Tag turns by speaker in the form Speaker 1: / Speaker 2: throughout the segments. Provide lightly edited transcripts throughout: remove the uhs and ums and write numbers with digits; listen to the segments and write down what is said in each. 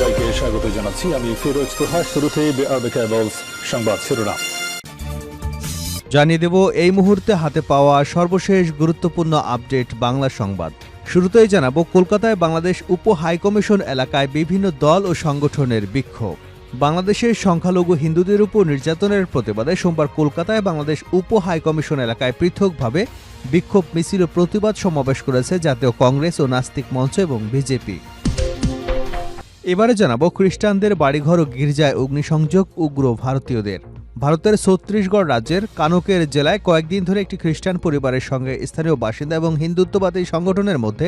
Speaker 1: সবাইকে স্বাগত জানাচ্ছি। আমি ফিরোজ তোহা। শুরুতেই সংবাদ শিরোনাম
Speaker 2: জানিয়ে দেব এই মুহূর্তে হাতে পাওয়া সর্বশেষ গুরুত্বপূর্ণ আপডেট বাংলা সংবাদ। শুরুতেই জানাবো কলকাতায় বাংলাদেশ উপ হাইকমিশন এলাকায় বিভিন্ন দল ও সংগঠনের বিক্ষোভ। বাংলাদেশের সংখ্যালঘু হিন্দুদের উপর নির্যাতনের প্রতিবাদে সোমবার কলকাতায় বাংলাদেশ উপ হাইকমিশন এলাকায় পৃথকভাবে বিক্ষোভ মিছিল ও প্রতিবাদ সমাবেশ করেছে জাতীয় কংগ্রেস ও নাস্তিক মঞ্চ এবং বিজেপি। এবারে জানাবো খ্রিস্টানদের বাড়িঘর ও গির্জায় অগ্নিসংযোগ উগ্র ভারতীয়দের। ভারতের ছত্তিশগড় রাজ্যের কানকের জেলায় কয়েকদিন ধরে একটি খ্রিস্টান পরিবারের সঙ্গে স্থানীয় বাসিন্দা এবং হিন্দুত্ববাদী সংগঠনের মধ্যে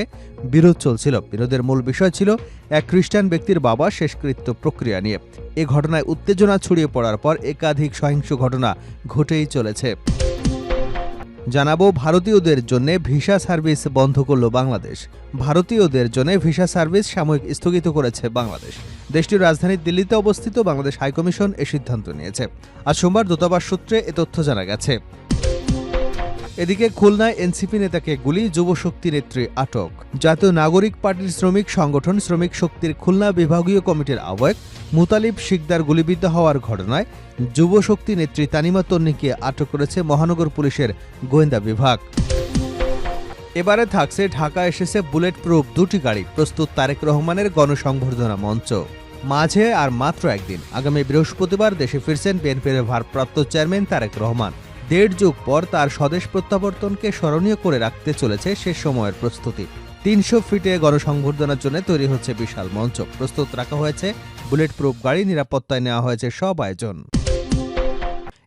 Speaker 2: বিরোধ চলছিল। বিরোধের মূল বিষয় ছিল এক খ্রিস্টান ব্যক্তির বাবা শেষকৃত্য প্রক্রিয়া নিয়ে। এ ঘটনায় উত্তেজনা ছড়িয়ে পড়ার পর একাধিক সহিংস ঘটনা ঘটেই চলেছে। জানাবো ভারতীয়দের জন্য ভিসা সার্ভিস বন্ধ করল বাংলাদেশ। ভারতীয়দের জন্য ভিসা সার্ভিস সাময়িক স্থগিত করেছে বাংলাদেশ। দেশটির রাজধানী দিল্লিতে অবস্থিত বাংলাদেশ হাইকমিশন এ সিদ্ধান্ত নিয়েছে। আজ সোমবার দূতাবাস সূত্রে এ তথ্য জানা গেছে। এদিকে খুলনায় এনসিপি নেতাকে গুলি, যুবশক্তি নেত্রী আটক। জাতীয় নাগরিক পার্টির শ্রমিক সংগঠন শ্রমিক শক্তির খুলনা বিভাগীয় কমিটির আহ্বায়ক মুতালিব শিকদার গুলিবিদ্ধ হওয়ার ঘটনায় যুবশক্তি নেত্রী তানিমা তন্নিকে আটক করেছে মহানগর পুলিশের গোয়েন্দা বিভাগ। এবারে থাকছে ঢাকা এসেছে বুলেট প্রুফ দুটি গাড়ি, প্রস্তুত তারেক রহমানের গণসংবর্ধনা মঞ্চ। মাঝে আর মাত্র একদিন, আগামী বৃহস্পতিবার দেশে ফিরছেন বিএনপির ভারপ্রাপ্ত চেয়ারম্যান তারেক রহমান। ১.৫ যুগ পর তার স্বদেশ প্রত্যাবর্তনকে স্মরণীয় করে রাখতে চলেছে শেষ সময়ের প্রস্তুতি। ৩০০ ফিটে গণসংবর্ধনার জন্য তৈরি হচ্ছে বিশাল মঞ্চ। প্রস্তুত রাখা হয়েছে বুলেট প্রুফ গাড়ি, নিরাপত্তায় নেওয়া হয়েছে সব আয়োজন।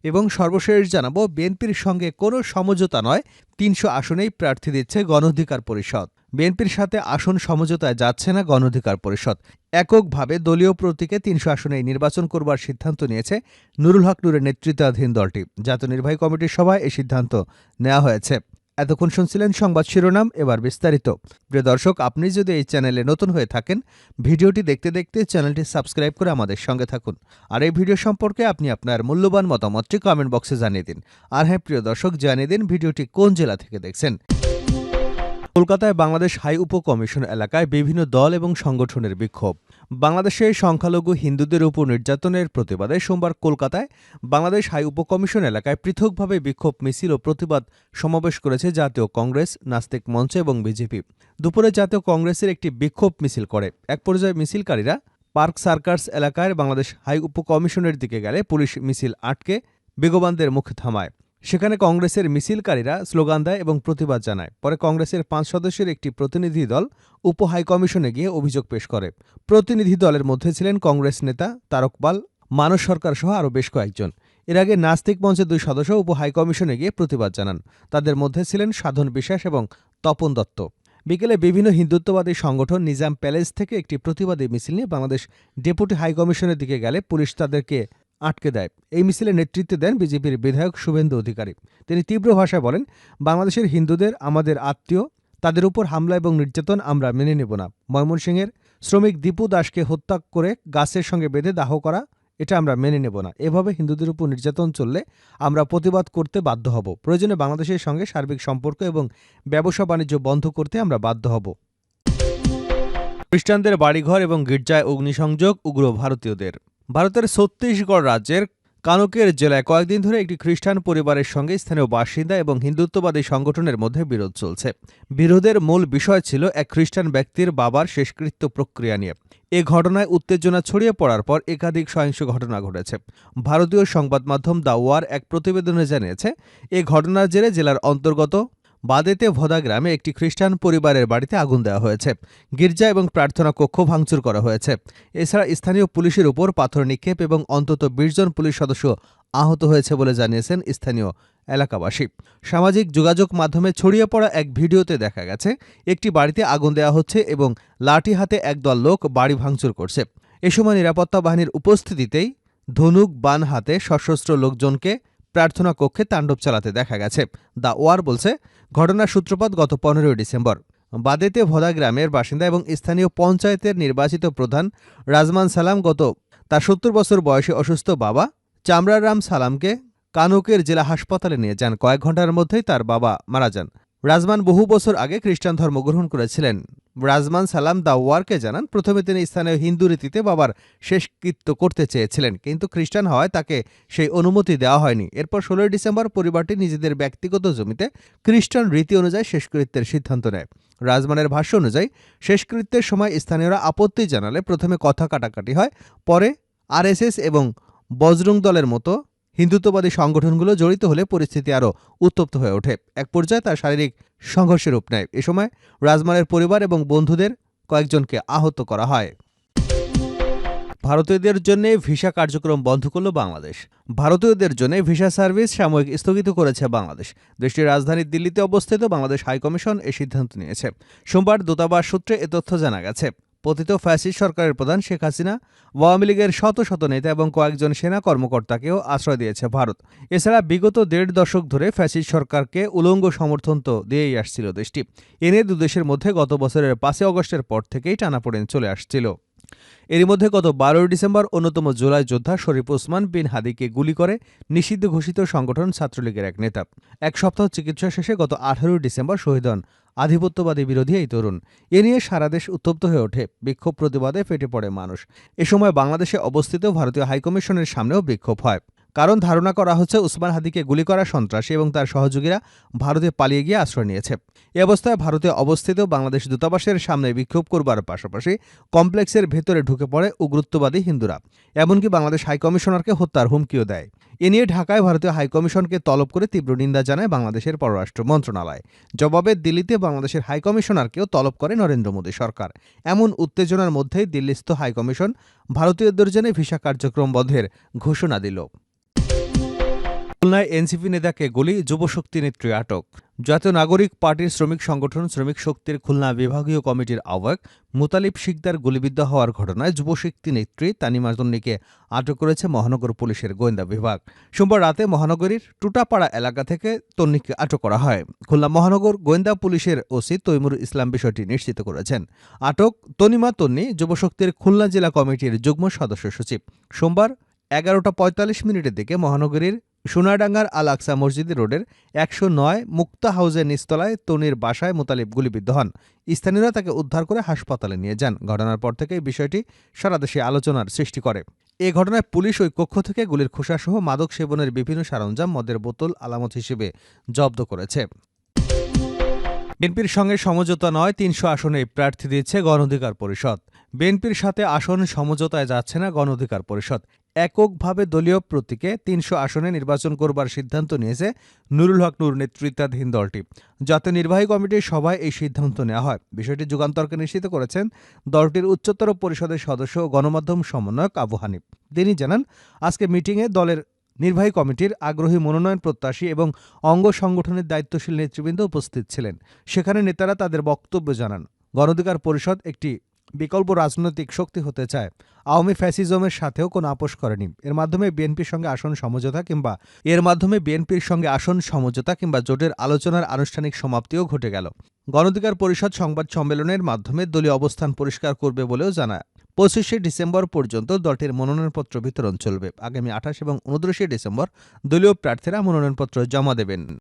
Speaker 2: এবং সর্বশেষ জানাবো বিএনপির সঙ্গে কোনো সমঝোতা নয়, ৩০০ আসনেই প্রার্থী দিচ্ছে গণ অধিকার পরিষদ। বিএনপির সাথে আসন সমঝোতায় যাচ্ছে না গণ অধিকার পরিষদ। এককভাবে দলীয় প্রতীকে ৩০০ আসনেই নির্বাচন করবার সিদ্ধান্ত নিয়েছে নুরুল হক নূরের নেতৃত্বাধীন দলটি। জাতীয় নির্বাহী কমিটির সভায় এই সিদ্ধান্ত নেওয়া হয়েছে। এতক্ষণ শুনছিলেন সংবাদ শিরোনাম, এবার বিস্তারিত। প্রিয় দর্শক, আপনি যদি এই চ্যানেলে নতুন হয়ে থাকেন, ভিডিওটি দেখতে দেখতে চ্যানেলটি সাবস্ক্রাইব করে আমাদের সঙ্গে থাকুন। আর এই ভিডিও সম্পর্কে আপনি আপনার মূল্যবান মতামতটি কমেন্ট বক্সে জানিয়ে দিন। আর হ্যাঁ প্রিয় দর্শক, জানিয়ে দিন ভিডিওটি কোন জেলা থেকে দেখছেন। কলকাতায় বাংলাদেশ হাই উপকমিশন এলাকায় বিভিন্ন দল এবং সংগঠনের বিক্ষোভ। বাংলাদেশের সংখ্যালঘু হিন্দুদের উপর নির্যাতনের প্রতিবাদে সোমবার কলকাতায় বাংলাদেশ হাই উপকমিশন এলাকায় পৃথকভাবে বিক্ষোভ মিছিল ও প্রতিবাদ সমাবেশ করেছে জাতীয় কংগ্রেস, নাস্তিক মঞ্চ এবং বিজেপি। দুপুরে জাতীয় কংগ্রেসের একটি বিক্ষোভ মিছিল করে। এক পর্যায়ে মিছিলকারীরা পার্ক সার্কাস এলাকায় বাংলাদেশ হাই উপকমিশনের দিকে গেলে পুলিশ মিছিল আটকে বেগবানদের মুখে থামায়। সেখানে কংগ্রেসের মিছিলকারীরা স্লোগান দেয় এবং প্রতিবাদ জানায়। পরে কংগ্রেসের ৫ সদস্যের একটি প্রতিনিধি দল উপ হাইকমিশনে গিয়ে অভিযোগ পেশ করে। প্রতিনিধি দলের মধ্যে ছিলেন কংগ্রেস নেতা তারক পাল, মানস সরকার সহ আরও বেশ কয়েকজন। এর আগে নাস্তিক মঞ্চের ২ সদস্য উপ হাইকমিশনে গিয়ে প্রতিবাদ জানান। তাদের মধ্যে ছিলেন সাধন বিশ্বাস এবং তপন দত্ত। বিকেলে বিভিন্ন হিন্দুত্ববাদী সংগঠন নিজাম প্যালেস থেকে একটি প্রতিবাদী মিছিল নিয়ে বাংলাদেশ ডেপুটি হাইকমিশনের দিকে গেলে পুলিশ তাদেরকে আটকে দেয়। এই মিছিলে নেতৃত্ব দেন বিজেপির বিধায়ক শুভেন্দু অধিকারী। তিনি তীব্র ভাষায় বলেন, বাংলাদেশের হিন্দুদের আমাদের আত্মীয়, তাদের উপর হামলা এবং নির্যাতন আমরা মেনে নেব না। ময়মনসিংহের শ্রমিক দীপু দাসকে হত্যা করে গাছের সঙ্গে বেঁধে দাহ করা, এটা আমরা মেনে নেব না। এভাবে হিন্দুদের উপর নির্যাতন চললে আমরা প্রতিবাদ করতে বাধ্য হব। প্রয়োজনে বাংলাদেশের সঙ্গে সার্বিক সম্পর্ক এবং ব্যবসা বাণিজ্য বন্ধ করতে আমরা বাধ্য হব। খ্রিস্টানদের বাড়িঘর এবং গির্জায় অগ্নিসংযোগ উগ্র ভারতীয়দের। ভারতের ছত্তিশগড় রাজ্যের কানকের জেলায় কয়েকদিন ধরে একটি খ্রিস্টান পরিবারের সঙ্গে স্থানীয় বাসিন্দা এবং হিন্দুত্ববাদী সংগঠনের মধ্যে বিরোধ চলছে। বিরোধের মূল বিষয় ছিল এক খ্রিস্টান ব্যক্তির বাবার শেষকৃত্য প্রক্রিয়া নিয়ে। এ ঘটনায় উত্তেজনা ছড়িয়ে পড়ার পর একাধিক সহিংস ঘটনা ঘটেছে। ভারতীয় সংবাদ মাধ্যম দ্য ওয়ার এক প্রতিবেদনে জানিয়েছে, এ ঘটনার জেরে জেলার অন্তর্গত বাদেতে ভোদা গ্রামে একটি খ্রিস্টান পরিবারের বাড়িতে আগুন দেওয়া হয়েছে। গির্জা এবং প্রার্থনা কক্ষ ভাঙচুর করা হয়েছে। এছাড়া স্থানীয় পুলিশের উপর পাথর নিক্ষেপ এবং অন্তত ২০ জন পুলিশ সদস্য আহত হয়েছে বলে জানিয়েছেন স্থানীয় এলাকাবাসী। সামাজিক যোগাযোগ মাধ্যমে ছড়িয়ে পড়া এক ভিডিওতে দেখা গেছে একটি বাড়িতে আগুন দেওয়া হচ্ছে এবং লাঠি হাতে একদল লোক বাড়ি ভাঙচুর করছে। এ সময় নিরাপত্তা বাহিনীর উপস্থিতিতেই ধনুক বান হাতে সশস্ত্র লোকজনকে প্রার্থনা কক্ষে তাণ্ডব চালাতে দেখা গেছে। দ্য ওয়ার বলছে, ঘটনার সূত্রপাত গত ১৫ ডিসেম্বর। বাদেতে ভোদা গ্রামের বাসিন্দা এবং স্থানীয় পঞ্চায়েতের নির্বাচিত প্রধান রাজমান সালাম তার ৭০ বছর বয়সী অসুস্থ বাবা চামরার রাম সালামকে কানকের জেলা হাসপাতালে নিয়ে যান। কয়েক ঘণ্টার মধ্যেই তার বাবা মারা যান। রাজমান বহু বছর আগে খ্রিস্টান ধর্ম গ্রহণ করেছিলেন রাজমান সালাম দ্য ওয়ারকে জানান, প্রথমে তিনি স্থানীয় হিন্দু রীতিতে বাবার শেষকৃত্য করতে চেয়েছিলেন, কিন্তু খ্রিস্টান হওয়ায় তাকে সেই অনুমতি দেওয়া হয়নি। এরপর 16 ডিসেম্বর পরিবারটি নিজেদের ব্যক্তিগত জমিতে খ্রিস্টান রীতি অনুযায়ী শেষকৃত্যের সিদ্ধান্ত নেয়। রাজমানের ভাষ্য অনুযায়ী শেষকৃত্যের সময় স্থানীয়রা আপত্তি জানালে প্রথমে কথা কাটাকাটি হয়, পরে আরএসএস এবং বজরং দলের মতো হিন্দুত্ববাদী সংগঠনগুলো জড়িত হলে পরিস্থিতি আরও উত্তপ্ত হয়ে ওঠে। এক পর্যায়ে তা শারীরিক সংঘর্ষের রূপ নেয়। এ সময় রাজমানের পরিবার এবং বন্ধুদের কয়েকজনকে আহত করা হয়। ভারতীয়দের জন্য ভিসা কার্যক্রম বন্ধ করল বাংলাদেশ। ভারতীয়দের জন্য ভিসা সার্ভিস সাময়িক স্থগিত করেছে বাংলাদেশ। দেশটির রাজধানী দিল্লিতে অবস্থিত বাংলাদেশ হাইকমিশন এই সিদ্ধান্ত নিয়েছে। সোমবার দূতাবাস সূত্রে এ তথ্য জানা গেছে। পতিত ফ্যাসিস্ট সরকারের প্রধান শেখ হাসিনা, আওয়ামী লীগের শত শত নেতা এবং কয়েকজন সেনা কর্মকর্তাকেও আশ্রয় দিয়েছে ভারত। এছাড়া বিগত 1.5 দশক ধরে ফ্যাসিস্ট সরকারকে উলঙ্গ সমর্থন তো দিয়েই আসছিল দেশটি। এ নিয়ে দুদেশের মধ্যে গত বছরের 5 আগস্টের পর থেকেই টানাপোড়েন চলে আসছিল। এরই মধ্যে গত 12 ডিসেম্বর অন্যতম জুলাই যোদ্ধা শরীফ ওসমান বিন হাদিকে গুলি করে নিষিদ্ধ ঘোষিত সংগঠন ছাত্রলীগের এক নেতা। এক সপ্তাহ চিকিৎসা শেষে গত 18 ডিসেম্বর শহীদ হন আধিপত্যবাদী বিরোধী এই তরুণ। এ নিয়ে সারা দেশ উত্তপ্ত হয়ে ওঠে। বিক্ষোভ প্রতিবাদে ফেটে পড়ে মানুষ। এ সময় বাংলাদেশে অবস্থিত ভারতীয় হাইকমিশনের সামনেও বিক্ষোভ হয়। কারণ ধারণা করা হচ্ছে উসমান হাদিকে গুলি করা সন্ত্রাসী এবং তার সহযোগীরা ভারতে পালিয়ে গিয়ে আশ্রয় নিয়েছে। এ অবস্থায় ভারতে অবস্থিত বাংলাদেশ দূতাবাসের সামনে বিক্ষোভ করবার পাশাপাশি কমপ্লেক্সের ভেতরে ঢুকে পড়ে উগ্রত্ববাদী হিন্দুরা। এমনকি বাংলাদেশ হাইকমিশনারকে হত্যার হুমকিও দেয়। এ নিয়ে ঢাকায় ভারতীয় হাইকমিশনকে তলব করে তীব্র নিন্দা জানায় বাংলাদেশের পররাষ্ট্র মন্ত্রণালয়। জবাবে দিল্লিতে বাংলাদেশের হাইকমিশনারকেও তলব করে নরেন্দ্র মোদী সরকার। এমন উত্তেজনার মধ্যেই দিল্লিস্থ হাইকমিশন ভারতীয়দের জন্য ভিসা কার্যক্রম বন্ধের ঘোষণা দিল। খুলনায় এনসিপি নেতাকে গুলি, যুবশক্তি নেত্রী আটক। জাতীয় নাগরিক পার্টির শ্রমিক সংগঠন শ্রমিক শক্তির খুলনা বিভাগীয় কমিটির আহ্বায়ক মুতালিব শিকদার গুলিবিদ্ধ হওয়ার ঘটনায় যুবশক্তি নেত্রী তানিমা তন্নিকে আটক করেছে মহানগর পুলিশের গোয়েন্দা বিভাগ। সোমবার রাতে মহানগরীর টুটাপাড়া এলাকা থেকে তন্নিকে আটক করা হয়। খুলনা মহানগর গোয়েন্দা পুলিশের ওসি তৈমুর ইসলাম বিষয়টি নিশ্চিত করেছেন। আটক তনিমা তন্নি যুবশক্তির খুলনা জেলা কমিটির যুগ্ম সদস্য সচিব। সোমবার 11:45 দিকে মহানগরীর সোনাডাঙ্গার আল আকসা মসজিদ রোডের 109 মুক্তা হাউসের নিচতলায় তনির বাসায় মোতালিব গুলিবিদ্ধ হন। স্থানীয়রা তাকে উদ্ধার করে হাসপাতালে নিয়ে যান। ঘটনার পর থেকেই বিষয়টি সারা দেশে আলোচনার সৃষ্টি করে। এ ঘটনায় পুলিশ ওই কক্ষ থেকে গুলির খোসাসহ মাদক সেবনের বিভিন্ন সরঞ্জাম, মদের বোতল আলামত হিসেবে জব্দ করেছে। বিএনপির সঙ্গে সমঝোতা নয়, 300 আসনে প্রার্থী দিচ্ছে গণ অধিকার পরিষদ। বিএনপির সাথে আসন সমঝোতায় যাচ্ছে না গণ অধিকার পরিষদ। এককভাবে দলীয় প্রতীকে 300 আসনে নির্বাচন করবার সিদ্ধান্ত নিয়েছে নুরুল হক নূর নেতৃত্বাধীন দলটি। জাতীয় নির্বাহী কমিটির সভায় এই সিদ্ধান্ত নেওয়া হয়। বিষয়টি যুগান্তরকে নিশ্চিত করেছেন দলটির উচ্চতর পরিষদের সদস্য ও গণমাধ্যম সমন্বয়ক আবু হানিফ। তিনি জানান, আজকে মিটিংয়ে দলের নির্বাহী কমিটির আগ্রহী মনোনয়ন প্রত্যাশী এবং অঙ্গ সংগঠনের দায়িত্বশীল নেতৃবৃন্দ উপস্থিত ছিলেন। সেখানে নেতারা তাদের বক্তব্য জানান। গণ অধিকার পরিষদ একটি বিকল্প রাজনৈতিক শক্তি হতে চায়। আওয়ামী ফ্যাসিজমের সাথেও কোনো আপোষ করেনি। এর মাধ্যমে বিএনপির সঙ্গে আসন সমঝোতা কিংবা জোটের আলোচনার আনুষ্ঠানিক সমাপ্তিও ঘটে গেল। গণ অধিকার পরিষদ সংবাদ সম্মেলনের মাধ্যমে দলীয় অবস্থান পরিষ্কার করবে বলেও জানায়। 25 ডিসেম্বর পর্যন্ত দলটির মনোনয়নপত্র বিতরণ চলবে। আগামী 28 এবং 29 ডিসেম্বর দলীয় প্রার্থীরা মনোনয়নপত্র জমা দেবেন।